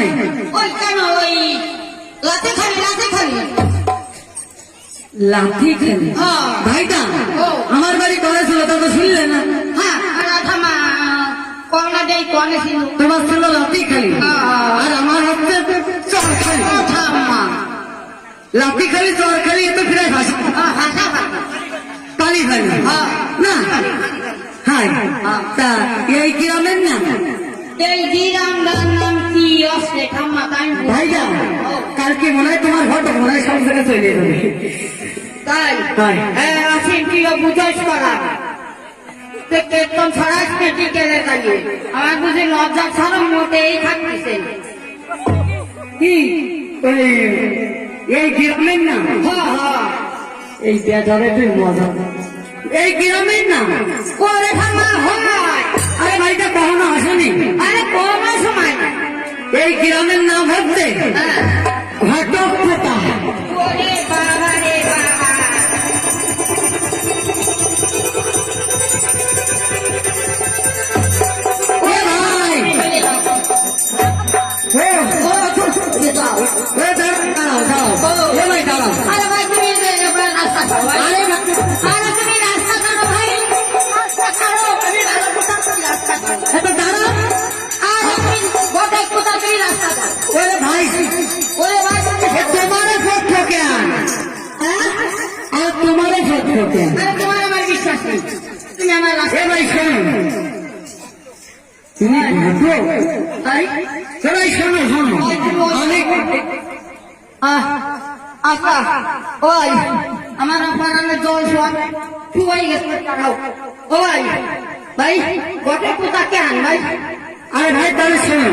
আসেনি? ওই কেন ওই লাঠি খালি লাঠি খেলি? হ্যাঁ। ভাইটা ও। আমার বাড়ি করেছিল তা তো শুনলে না? হ্যাঁ রাধামা করোনা দেই কোনে ছিল তোমার ছিল লাঠি খেলি হ্যাঁ। আর আমার হচ্ছে চর খেলি। রাধামা লাঠি খেলি চর খেলি এ তো ফিরে ভাষা হাসা পানি খালি হ্যাঁ। না। হ্যাঁ তা এই গ্রামের না এই গ্রামটার নাম কি আছে ঠাম্মা তাই ভাইটা কালকে মনে হয় তোমার ঘটক মনে হয় সব জায়গায় চলে যাবে। তাই তাই। আসেন কি বুঝাইস করা কীর্তন ছড়াস পেটি কেড়ে দাঁড়িয়ে আমার বুঝি লজ্জা ছাড়া মোটেই থাকতেছে কি ওই এই গ্রামের না এই বেজারে তুই মজা এই গ্রামের না করে ঠাম্মা হয় আরে ভাইটা কখনো আসেনি? আরে কোনো সময় না এই গ্রামের নাম হচ্ছে ঘটক পোতা। ওরে বাবা রে বাবা এ ভাই দাঁড়াও দাঁড়াও এ ভাই দাঁড়াও। আরে ভাই তুমি রাস্তা ছাড়ো আরে তুমি রাস্তা ছাড়ো ভাই রাস্তা ছাড়ো আমি রাস্তা ছাড়ো এত দাঁড়াও। আর তুমি গোটাই কোথা তুমি রাস্তা ছাড়ো ওরে ভাই ওরে ভাই এ তোমারে ভোট ঠকে আর তোমারে ভোট ঠকে। আরে তোমার আমার বিশ্বাস নেই তুমি আমার রাস্তা এ ভাই শোনো তুমি ঘটক তাই এ ভাই শোনো শোনো অনেক আচ্ছা ওই আমার আপনার জল শোয়ান শুয়াই গেছে টাকাও ওই ভাই গোটাই কোথা কে আন ভাই আরে ভাই তাহলে শোনো